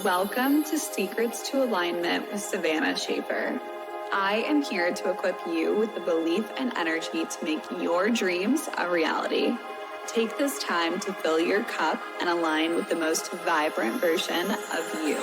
Welcome to Secrets to Alignment with Savannah Schaefer. I am here to equip you with the belief and energy to make your dreams a reality. Take this time to fill your cup and align with the most vibrant version of you.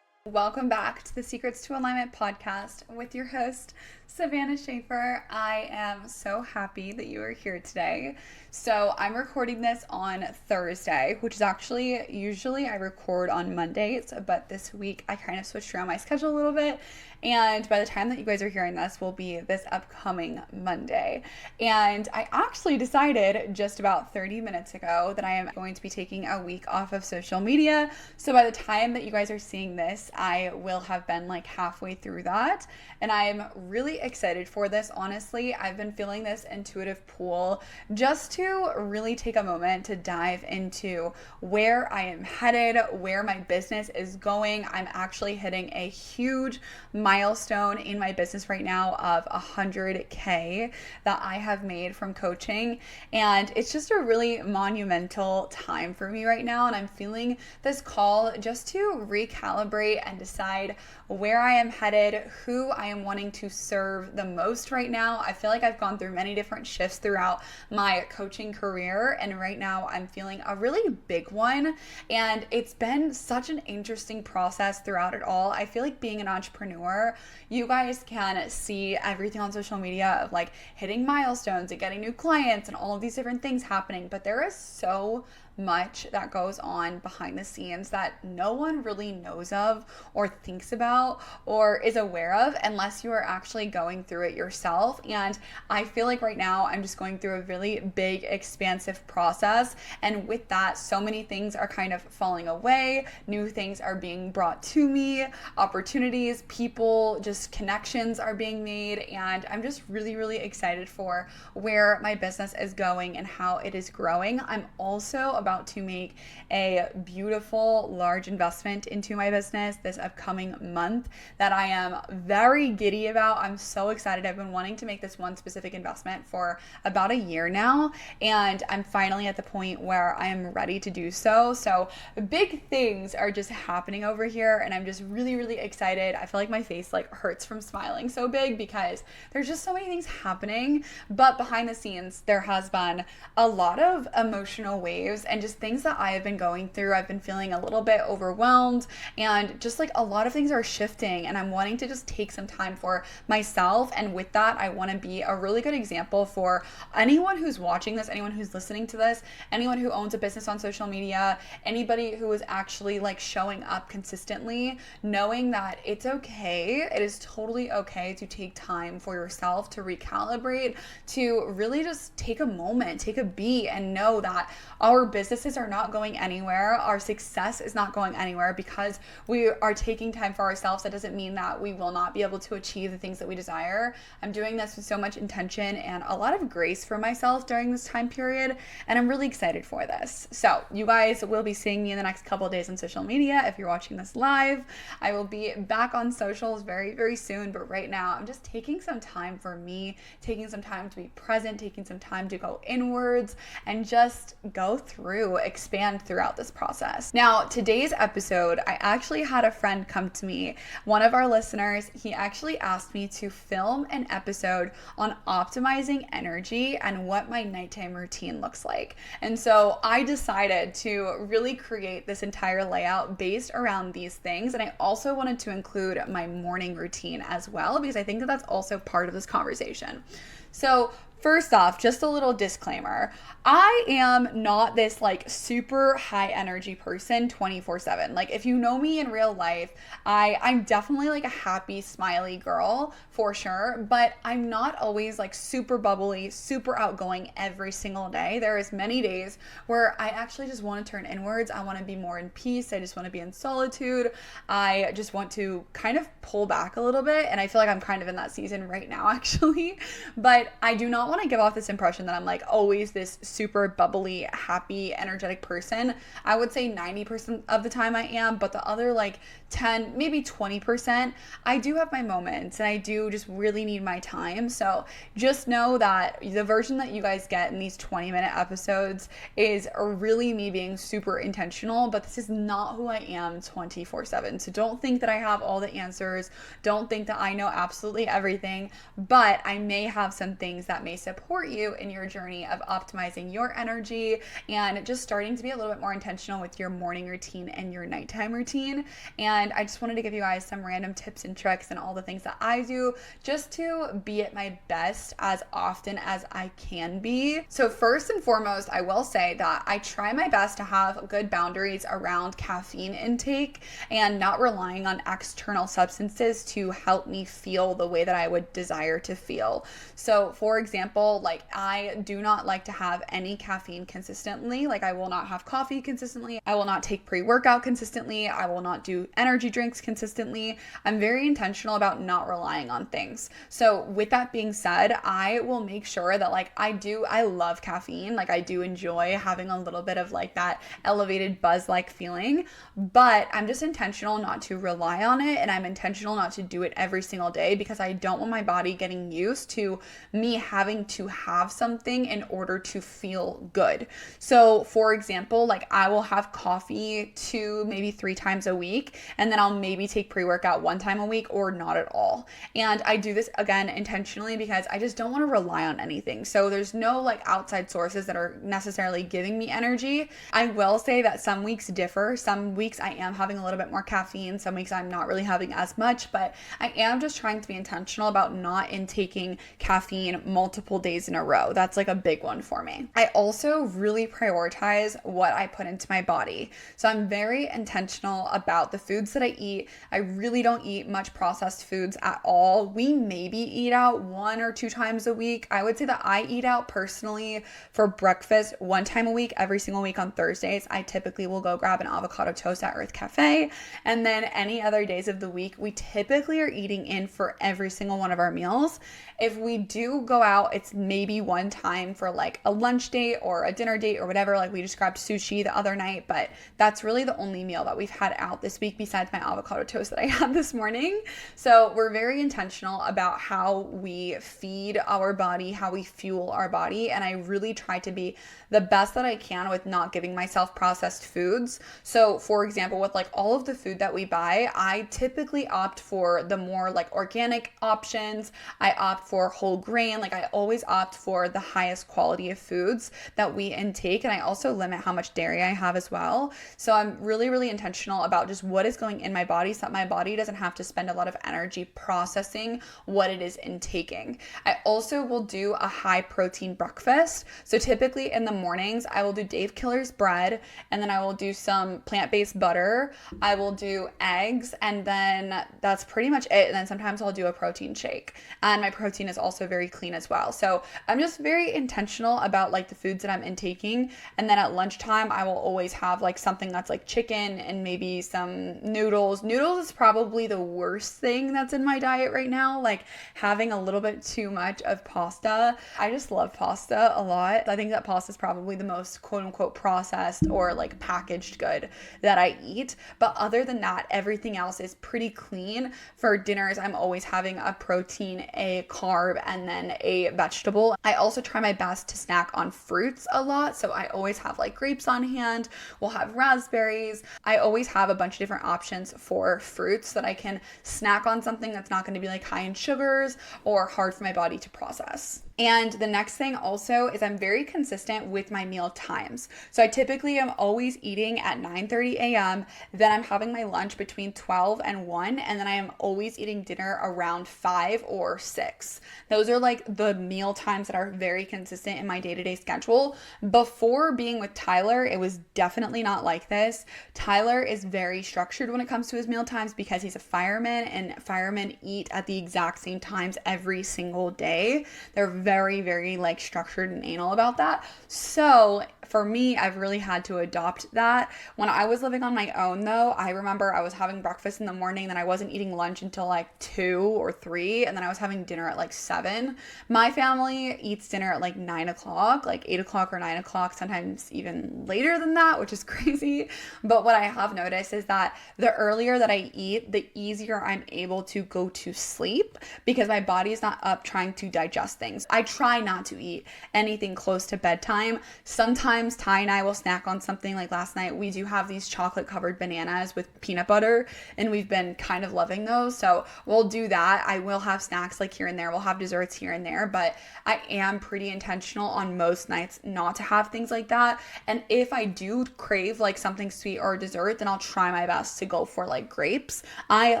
Welcome back to the Secrets to Alignment podcast with your host, Savannah Schaefer. I am so happy that you are here today. So I'm recording this on Thursday, which is actually, usually I record on Mondays, but this week I kind of switched around my schedule a little bit. And by the time that you guys are hearing this will be this upcoming Monday. And I actually decided just about 30 minutes ago that I am going to be taking a week off of social media. So by the time that you guys are seeing this, I will have been like halfway through that. And I'm really excited for this. Honestly, I've been feeling this intuitive pull just to really take a moment to dive into where I am headed, where my business is going. I'm actually hitting a huge milestone in my business right now of 100K that I have made from coaching. And it's just a really monumental time for me right now. And I'm feeling this call just to recalibrate and decide where I am headed, who I am wanting to serve the most right now. I feel like I've gone through many different shifts throughout my coaching career. And right now I'm feeling a really big one. And it's been such an interesting process throughout it all. I feel like being an entrepreneur, you guys can see everything on social media of like hitting milestones and getting new clients and all of these different things happening. But there is so much that goes on behind the scenes that no one really knows of or thinks about or is aware of unless you are actually going through it yourself. And I feel like right now I'm just going through a really big, expansive process. And with that, so many things are kind of falling away. New things are being brought to me, opportunities, people, just connections are being made. And I'm just really, really excited for where my business is going and how it is growing. I'm also about to make a beautiful large investment into my business this upcoming month that I am very giddy about. I'm so excited. I've been wanting to make this one specific investment for about a year now, and I'm finally at the point where I am ready to do so. So big things are just happening over here, and I'm just really, really excited. I feel like my face like hurts from smiling so big because there's just so many things happening, but behind the scenes there has been a lot of emotional waves and just things that I have been going through. I've been feeling a little bit overwhelmed, and just like a lot of things are shifting, and I'm wanting to just take some time for myself. And with that, I want to be a really good example for anyone who's watching this, anyone who's listening to this, anyone who owns a business on social media, anybody who is actually like showing up consistently, knowing that it's okay. It is totally okay to take time for yourself, to recalibrate, to really just take a moment, take a beat, and know that our businesses are not going anywhere. Our success is not going anywhere because we are taking time for ourselves. That doesn't mean that we will not be able to achieve the things that we desire. I'm doing this with so much intention and a lot of grace for myself during this time period, and I'm really excited for this. So you guys will be seeing me in the next couple of days on social media. If you're watching this live, I will be back on socials very, very soon. But right now, I'm just taking some time for me, taking some time to be present, taking some time to go inwards and just go through, expand throughout this process. Now, today's episode, I actually had a friend come to me, one of our listeners. He actually asked me to film an episode on optimizing energy and what my nighttime routine looks like. And so I decided to really create this entire layout based around these things. And I also wanted to include my morning routine as well, because I think that that's also part of this conversation. So first off, just a little disclaimer. I am not this like super high energy person 24/7. Like if you know me in real life, I'm definitely like a happy, smiley girl for sure, but I'm not always like super bubbly, super outgoing every single day. There is many days where I actually just want to turn inwards. I want to be more in peace. I just want to be in solitude. I just want to kind of pull back a little bit, and I feel like I'm kind of in that season right now actually, but I do not want to give off this impression that I'm like always this super bubbly, happy, energetic person. I would say 90% of the time I am, but the other like 10, maybe 20%, I do have my moments and I do just really need my time. So just know that the version that you guys get in these 20-minute episodes is really me being super intentional, but this is not who I am 24/7. So don't think that I have all the answers. Don't think that I know absolutely everything, but I may have some things that may support you in your journey of optimizing your energy and just starting to be a little bit more intentional with your morning routine and your nighttime routine. And I just wanted to give you guys some random tips and tricks and all the things that I do just to be at my best as often as I can be. So first and foremost, I will say that I try my best to have good boundaries around caffeine intake and not relying on external substances to help me feel the way that I would desire to feel. So for example, like I do not like to have any caffeine consistently. Like I will not have coffee consistently. I will not take pre-workout consistently. I will not do energy drinks consistently. I'm very intentional about not relying on things. So with that being said, I will make sure that like I love caffeine. Like I do enjoy having a little bit of like that elevated buzz-like feeling, but I'm just intentional not to rely on it, and I'm intentional not to do it every single day because I don't want my body getting used to me having to have something in order to feel good. So for example, like I will have coffee 2, maybe 3 times a week, and then I'll maybe take pre-workout 1 time a week or not at all. And I do this again intentionally because I just don't want to rely on anything. So there's no like outside sources that are necessarily giving me energy. I will say that some weeks differ. Some weeks I am having a little bit more caffeine. Some weeks I'm not really having as much, but I am just trying to be intentional about not intaking caffeine multiple days in a row. That's like a big one for me. I also really prioritize what I put into my body. So I'm very intentional about the foods that I eat. I really don't eat much processed foods at all. We maybe eat out 1 or 2 times a week. I would say that I eat out personally for breakfast 1 time a week, every single week on Thursdays. I typically will go grab an avocado toast at Earth Cafe. And then any other days of the week, we typically are eating in for every single one of our meals. If we do go out, it's maybe 1 time for like a lunch date or a dinner date or whatever. Like we just grabbed sushi the other night, but that's really the only meal that we've had out this week besides my avocado toast that I had this morning. So we're very intentional about how we feed our body, how we fuel our body. And I really try to be the best that I can with not giving myself processed foods. So for example, with like all of the food that we buy, I typically opt for the more like organic options. I opt for whole grain. Like I always opt for the highest quality of foods that we intake. And I also limit how much dairy I have as well. So I'm really, really intentional about just what is going in my body so that my body doesn't have to spend a lot of energy processing what it is intaking. I also will do a high protein breakfast. So typically in the mornings, I will do Dave Killer's bread, and then I will do some plant-based butter. I will do eggs, and then that's pretty much it. And then sometimes I'll do a protein shake. And my protein is also very clean as well. So I'm just very intentional about like the foods that I'm intaking. And then at lunchtime, I will always have like something that's like chicken and maybe some noodles. Noodles is probably the worst thing that's in my diet right now. Like having a little bit too much of pasta. I just love pasta a lot. I think that pasta is probably the most quote unquote processed or like packaged good that I eat. But other than that, everything else is pretty clean. For dinners, I'm always having a protein, a carb, and then a vegetable. I also try my best to snack on fruits a lot. So I always have like grapes on hand. We'll have raspberries. I always have a bunch of different options for fruits that I can snack on something that's not going to be like high in sugars or hard for my body to process. And the next thing also is I'm very consistent with my meal times. So I typically am always eating at 9:30 a.m. Then I'm having my lunch between 12 and 1. And then I am always eating dinner around 5 or 6. Those are like the meal times that are very consistent in my day-to-day schedule. Before being with Tyler, it was definitely not like this. Tyler is very structured when it comes to his meal times because he's a fireman, and firemen eat at the exact same times every single day. They're very, very like structured and anal about that. So for me, I've really had to adopt that. When I was living on my own though, I remember I was having breakfast in the morning, then I wasn't eating lunch until like 2 or 3, and then I was having dinner at like 7. My family eats dinner at like 9 o'clock, like 8 o'clock or 9 o'clock, sometimes even later than that, which is crazy. But what I have noticed is that the earlier that I eat, the easier I'm able to go to sleep because my body is not up trying to digest things. I try not to eat anything close to bedtime. Sometimes Ty and I will snack on something. Like last night, we do have these chocolate covered bananas with peanut butter, and we've been kind of loving those. So we'll do that. I will have snacks like here and there. We'll have desserts here and there, but I am pretty intentional on most nights not to have things like that. And if I do crave like something sweet or dessert, then I'll try my best to go for like grapes. I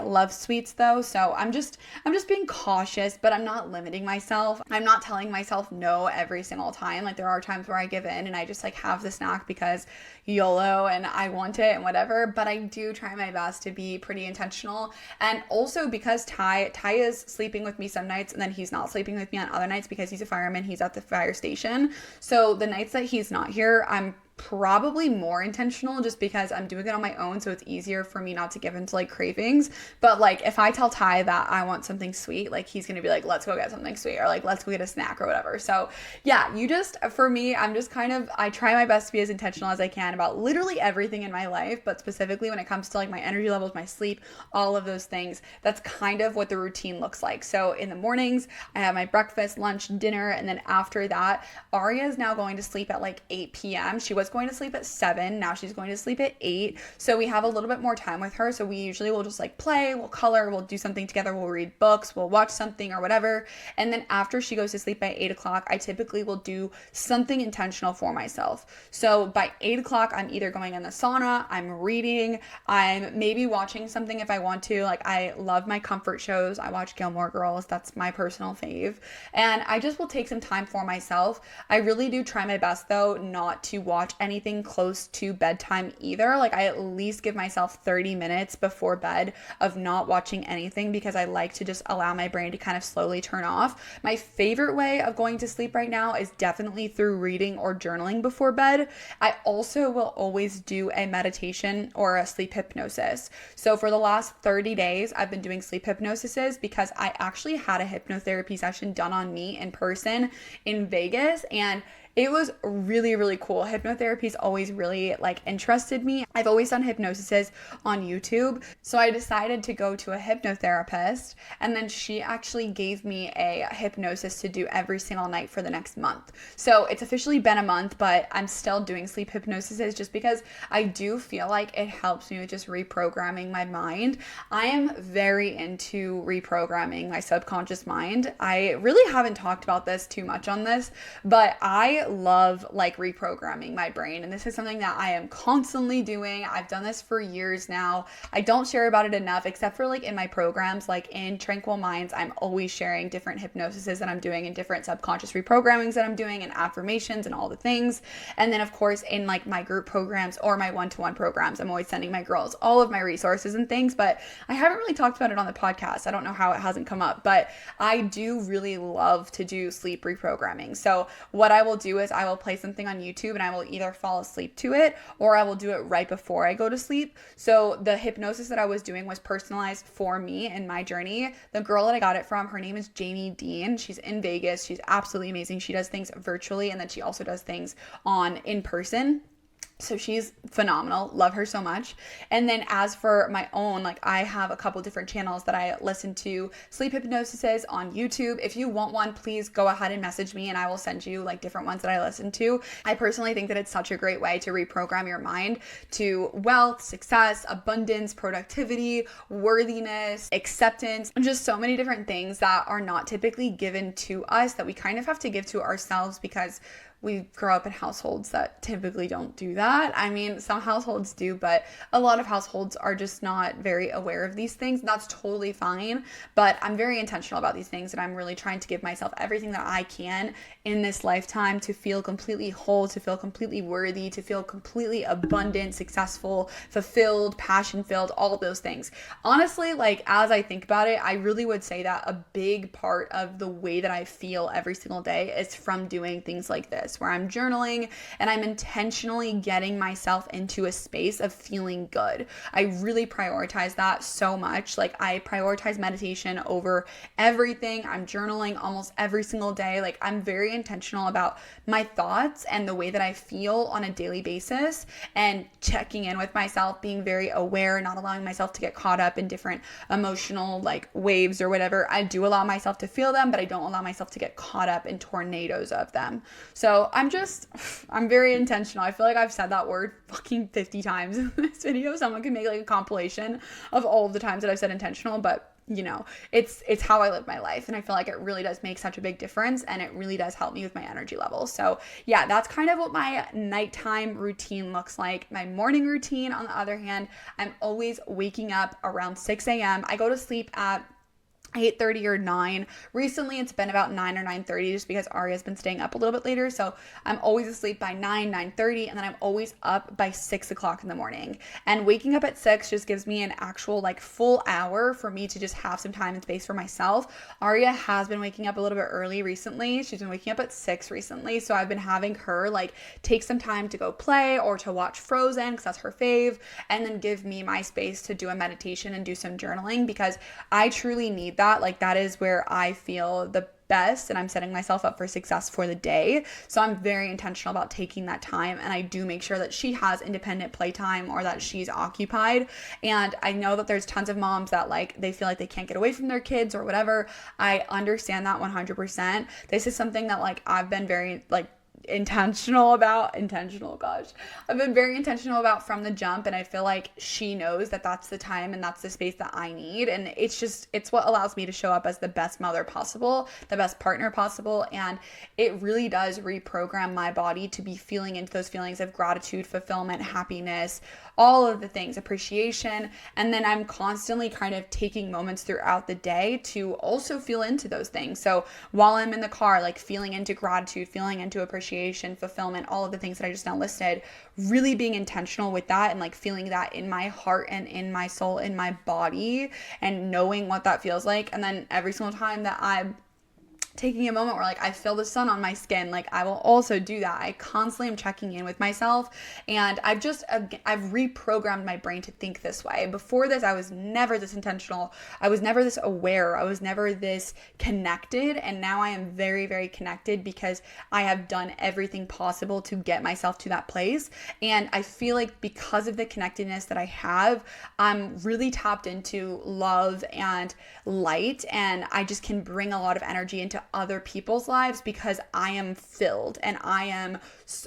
love sweets though, so I'm just being cautious, but I'm not limiting myself. I'm not telling myself no every single time. Like there are times where I give in and I just like have the snack because YOLO and I want it and whatever, but I do try my best to be pretty intentional. And also because Ty is sleeping with me some nights and then he's not sleeping with me on other nights because he's a fireman, he's at the fire station. So the nights that he's not here, I'm probably more intentional just because I'm doing it on my own, so it's easier for me not to give into like cravings. But like if I tell Ty that I want something sweet, like he's gonna be like, let's go get something sweet, or like let's go get a snack or whatever. So yeah, for me, I'm just I try my best to be as intentional as I can about literally everything in my life, but specifically when it comes to like my energy levels, my sleep, all of those things. That's kind of what the routine looks like. So in the mornings, I have my breakfast, lunch, dinner, and then after that, Aria is now going to sleep at like 8 p.m. She was going to sleep at 7. Now she's going to sleep at 8. So we have a little bit more time with her. So we usually will just like play, we'll color, we'll do something together, we'll read books, we'll watch something or whatever. And then after she goes to sleep by 8 o'clock, I typically will do something intentional for myself. So by 8 o'clock, I'm either going in the sauna, I'm reading, I'm maybe watching something if I want to. Like I love my comfort shows. I watch Gilmore Girls. That's my personal fave. And I just will take some time for myself. I really do try my best though not to watch anything close to bedtime either. Like I at least give myself 30 minutes before bed of not watching anything because I like to just allow my brain to kind of slowly turn off. My favorite way of going to sleep right now is definitely through reading or journaling before bed. I also will always do a meditation or a sleep hypnosis. So for the last 30 days, I've been doing sleep hypnosises because I actually had a hypnotherapy session done on me in person in Vegas, and it was really, really cool. Hypnotherapy's always really like interested me. I've always done hypnosises on YouTube. So I decided to go to a hypnotherapist, and then she actually gave me a hypnosis to do every single night for the next month. So it's officially been a month, but I'm still doing sleep hypnosises just because I do feel like it helps me with just reprogramming my mind. I am very into reprogramming my subconscious mind. I really haven't talked about this too much on this, but I love like reprogramming my brain, and this is something that I am constantly doing. I've done this for years now. I don't share about it enough except for like in my programs, like in Tranquil Minds, I'm always sharing different hypnosises that I'm doing and different subconscious reprogrammings that I'm doing and affirmations and all the things. And then of course in like my group programs or my one-to-one programs, I'm always sending my girls all of my resources and things, but I haven't really talked about it on the podcast. I don't know how it hasn't come up, but I do really love to do sleep reprogramming. So what I will do is I will play something on YouTube and I will either fall asleep to it or I will do it right before I go to sleep. So the hypnosis that I was doing was personalized for me and my journey. The girl that I got it from, her name is Jamie Dean. She's in Vegas. She's absolutely amazing. She does things virtually and then she also does things in person. So she's phenomenal. Love her so much. And then as for my own, like I have a couple different channels that I listen to sleep hypnosises on YouTube. If you want one, please go ahead and message me and I will send you like different ones that I listen to. I personally think that it's such a great way to reprogram your mind to wealth, success, abundance, productivity, worthiness, acceptance, and just so many different things that are not typically given to us that we kind of have to give to ourselves because we grow up in households that typically don't do that. I mean, some households do, but a lot of households are just not very aware of these things. That's totally fine, but I'm very intentional about these things, and I'm really trying to give myself everything that I can in this lifetime to feel completely whole, to feel completely worthy, to feel completely abundant, successful, fulfilled, passion filled, all of those things. Honestly, like as I think about it, I really would say that a big part of the way that I feel every single day is from doing things like this, where I'm journaling and I'm intentionally getting myself into a space of feeling good. I really prioritize that so much. Like I prioritize meditation over everything. I'm journaling almost every single day. Like I'm very intentional about my thoughts and the way that I feel on a daily basis, and checking in with myself, being very aware, not allowing myself to get caught up in different emotional like waves or whatever. I do allow myself to feel them, but I don't allow myself to get caught up in tornadoes of them. So I'm very intentional. I feel like I've said that word fucking 50 times in this video. Someone can make like a compilation of all of the times that I've said intentional, but you know, it's how I live my life. And I feel like it really does make such a big difference, and it really does help me with my energy levels. So yeah, that's kind of what my nighttime routine looks like. My morning routine, on the other hand, I'm always waking up around 6 a.m. I go to sleep at 8:30 or 9. Recently, it's been about 9 or 9:30 just because Aria's been staying up a little bit later. So I'm always asleep by 9, 9:30, and then I'm always up by 6 o'clock in the morning. And waking up at 6 just gives me an actual like full hour for me to just have some time and space for myself. Aria has been waking up a little bit early recently. She's been waking up at 6 recently. So I've been having her like take some time to go play or to watch Frozen because that's her fave, and then give me my space to do a meditation and do some journaling, because I truly need that. Like that is where I feel the best, and I'm setting myself up for success for the day. So I'm very intentional about taking that time, and I do make sure that she has independent playtime or that she's occupied. And I know that there's tons of moms that like they feel like they can't get away from their kids or whatever. I understand that 100%. This is something that like I've been very like I've been very intentional about from the jump, and I feel like she knows that that's the time and that's the space that I need, and it's what allows me to show up as the best mother possible, the best partner possible, and it really does reprogram my body to be feeling into those feelings of gratitude, fulfillment, happiness, all of the things, appreciation. And then I'm constantly kind of taking moments throughout the day to also feel into those things. So while I'm in the car, like feeling into gratitude, feeling into appreciation, fulfillment, all of the things that I just now listed, really being intentional with that and like feeling that in my heart and in my soul, in my body, and knowing what that feels like. And then every single time that I'm taking a moment where like I feel the sun on my skin, like I will also do that. I constantly am checking in with myself, and I've reprogrammed my brain to think this way. Before this, I was never this intentional. I was never this aware. I was never this connected, and now I am very, very connected because I have done everything possible to get myself to that place. And I feel like because of the connectedness that I have, I'm really tapped into love and light, and I just can bring a lot of energy into other people's lives because I am filled and I am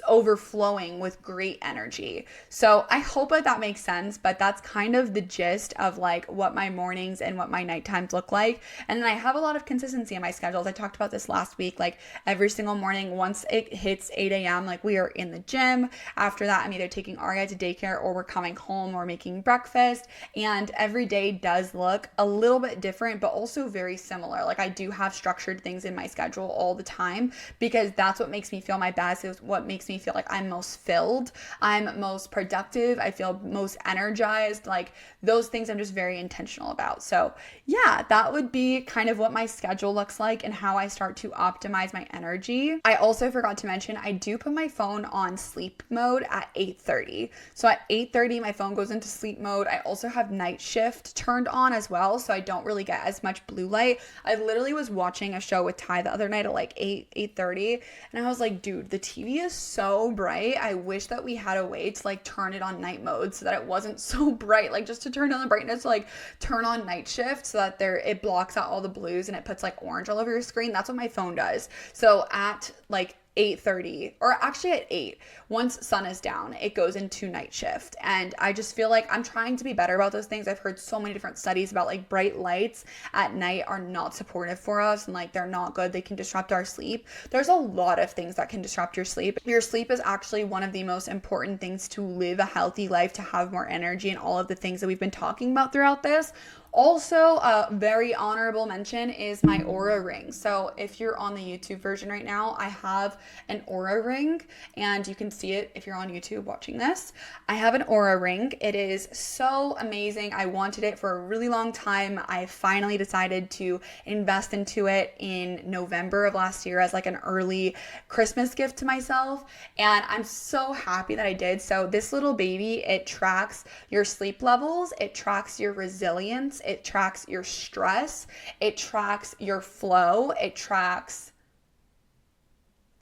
overflowing with great energy. So I hope that makes sense, but that's kind of the gist of like what my mornings and what my nighttimes look like. And then I have a lot of consistency in my schedules. I talked about this last week, like every single morning once it hits 8 a.m., like we are in the gym. After that, I'm either taking Aria to daycare or we're coming home or making breakfast. And every day does look a little bit different, but also very similar. Like I do have structured things in my schedule all the time because that's what makes me feel my best. Is what makes me feel like I'm most filled, I'm most productive, I feel most energized. Like those things I'm just very intentional about. So yeah, that would be kind of what my schedule looks like and how I start to optimize my energy. I also forgot to mention I do put my phone on sleep mode at 8:30. So at 8:30 my phone goes into sleep mode. I also have night shift turned on as well, so I don't really get as much blue light. I literally was watching a show with Ty the other night at like 8:30, and I was like, dude, the TV is so bright. I wish that we had a way to like turn it on night mode so that it wasn't so bright, like just to turn down the brightness, like turn on night shift so that it blocks out all the blues and it puts like orange all over your screen. That's what my phone does. So at like 8:30, or actually at 8. Once sun is down, it goes into night shift. And I just feel like I'm trying to be better about those things. I've heard so many different studies about like bright lights at night are not supportive for us, and like they're not good. They can disrupt our sleep. There's a lot of things that can disrupt your sleep. Your sleep is actually one of the most important things to live a healthy life, to have more energy, and all of the things that we've been talking about throughout this. Also, a very honorable mention is my Aura ring. So if you're on the YouTube version right now, I have an Aura ring, and you can see it if you're on YouTube watching this. I have an Aura ring. It is so amazing. I wanted it for a really long time. I finally decided to invest into it in November of last year as like an early Christmas gift to myself, and I'm so happy that I did. So this little baby, it tracks your sleep levels, it tracks your resilience, it tracks your stress, it tracks your flow, it tracks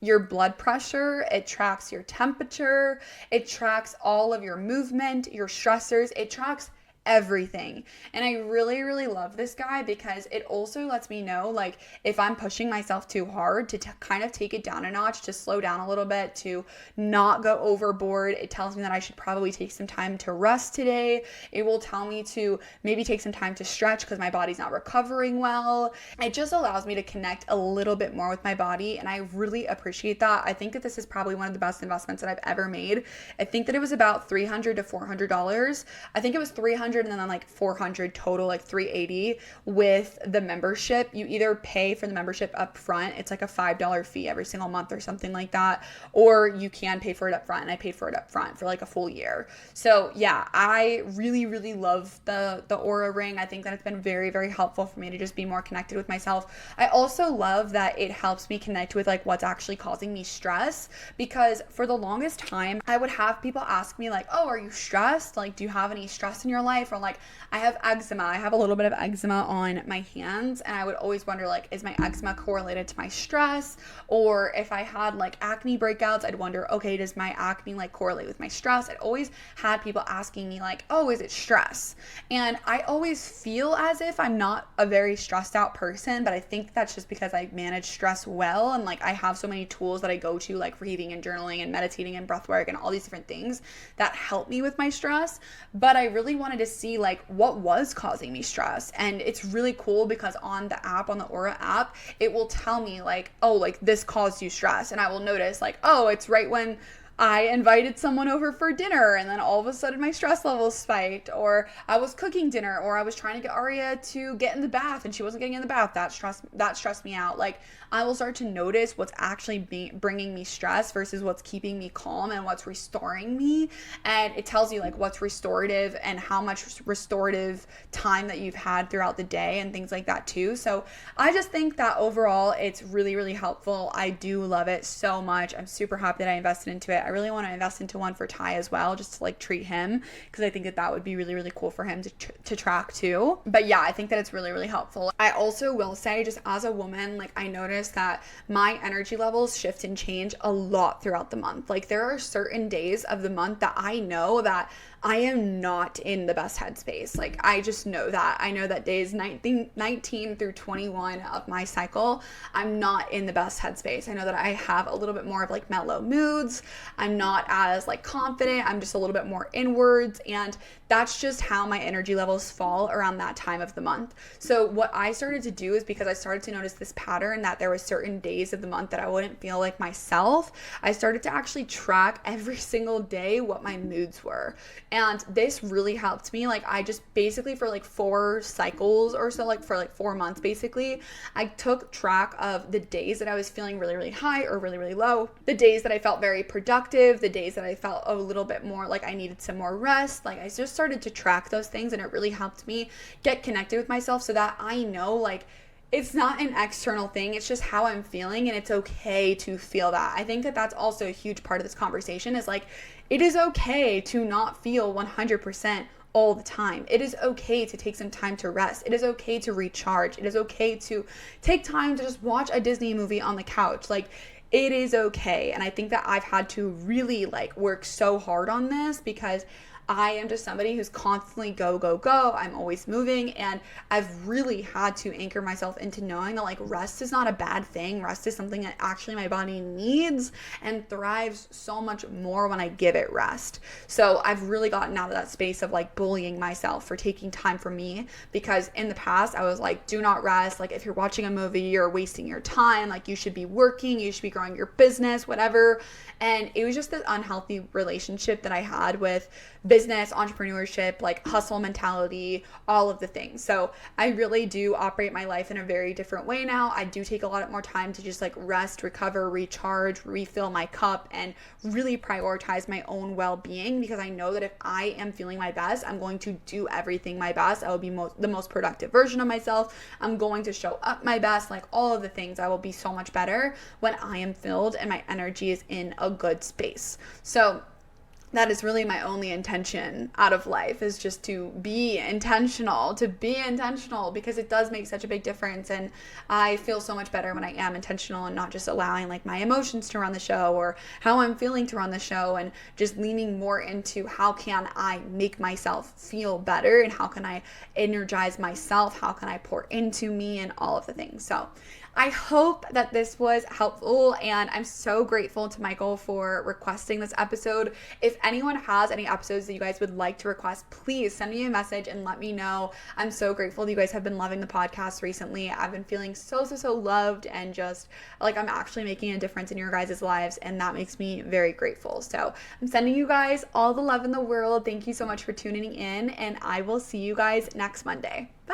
your blood pressure, it tracks your temperature, it tracks all of your movement, your stressors, it tracks everything. And I really, really love this guy because it also lets me know like if I'm pushing myself too hard to kind of take it down a notch, to slow down a little bit, to not go overboard. It tells me that I should probably take some time to rest today. It will tell me to maybe take some time to stretch because my body's not recovering well. It just allows me to connect a little bit more with my body, and I really appreciate that. I think that this is probably one of the best investments that I've ever made. I think that it was about $300 to $400. I think it was $300 and then like $400 total, like $380 with the membership. You either pay for the membership up front, it's like a $5 fee every single month or something like that, or you can pay for it up front, and I paid for it up front for like a full year. So yeah, I really, really love the Aura ring. I think that it's been very, very helpful for me to just be more connected with myself. I also love that it helps me connect with like what's actually causing me stress, because for the longest time I would have people ask me like, oh, are you stressed? Like, do you have any stress in your life? Or like, I have eczema. I have a little bit of eczema on my hands, and I would always wonder like, is my eczema correlated to my stress? Or if I had like acne breakouts, I'd wonder, okay, does my acne like correlate with my stress? I'd always had people asking me like, oh, is it stress? And I always feel as if I'm not a very stressed out person, but I think that's just because I manage stress well, and like I have so many tools that I go to, like reading and journaling and meditating and breath work and all these different things that help me with my stress. But I really wanted to see like what was causing me stress. And it's really cool because on the app, on the Aura app, it will tell me like, oh, like this caused you stress. And I will notice like, oh, it's right when I invited someone over for dinner and then all of a sudden my stress levels spiked, or I was cooking dinner, or I was trying to get Aria to get in the bath and she wasn't getting in the bath. That stressed me out. Like, I will start to notice what's actually bringing me stress versus what's keeping me calm and what's restoring me. And it tells you like what's restorative and how much restorative time that you've had throughout the day and things like that too. So I just think that overall it's really, really helpful. I do love it so much. I'm super happy that I invested into it. I really want to invest into one for Ty as well, just to like treat him, because I think that that would be really, really cool for him to track too. But yeah, I think that it's really, really helpful. I also will say, just as a woman, like I noticed that my energy levels shift and change a lot throughout the month. Like there are certain days of the month that I know that I am not in the best headspace. Like I just know that. I know that days 19 through 21 of my cycle, I'm not in the best headspace. I know that I have a little bit more of like mellow moods. I'm not as like confident. I'm just a little bit more inwards, and that's just how my energy levels fall around that time of the month. So what I started to do is, because I started to notice this pattern that there were certain days of the month that I wouldn't feel like myself, I started to actually track every single day what my moods were. And this really helped me. Like I just basically for like 4 cycles or so, like for like 4 months basically, I took track of the days that I was feeling really, really high or really, really low, the days that I felt very productive, the days that I felt a little bit more like I needed some more rest. Like I just started to track those things, and it really helped me get connected with myself so that I know like it's not an external thing, it's just how I'm feeling, and it's okay to feel that. I think that that's also a huge part of this conversation, is like it is okay to not feel 100% all the time. It is okay to take some time to rest. It is okay to recharge. It is okay to take time to just watch a Disney movie on the couch. Like it is okay. And I think that I've had to really like work so hard on this, because I am just somebody who's constantly go, go, go. I'm always moving, and I've really had to anchor myself into knowing that like rest is not a bad thing. Rest is something that actually my body needs and thrives so much more when I give it rest. So I've really gotten out of that space of like bullying myself for taking time for me, because in the past I was like, do not rest. Like if you're watching a movie, you're wasting your time. Like you should be working, you should be growing your business, whatever. And it was just this unhealthy relationship that I had with business, entrepreneurship, like hustle mentality, all of the things. So I really do operate my life in a very different way now. I do take a lot more time to just like rest, recover, recharge, refill my cup, and really prioritize my own well-being, because I know that if I am feeling my best, I'm going to do everything my best. I will be the most productive version of myself. I'm going to show up my best, like all of the things. I will be so much better when I am filled and my energy is in a good space. So that is really my only intention out of life, is just to be intentional, because it does make such a big difference. And I feel so much better when I am intentional and not just allowing like my emotions to run the show or how I'm feeling to run the show, and just leaning more into how can I make myself feel better, and how can I energize myself, how can I pour into me, and all of the things. So I hope that this was helpful, and I'm so grateful to Michael for requesting this episode. If anyone has any episodes that you guys would like to request, please send me a message and let me know. I'm so grateful that you guys have been loving the podcast recently. I've been feeling so loved, and just like I'm actually making a difference in your guys' lives, and that makes me very grateful. So I'm sending you guys all the love in the world. Thank you so much for tuning in, and I will see you guys next Monday. Bye.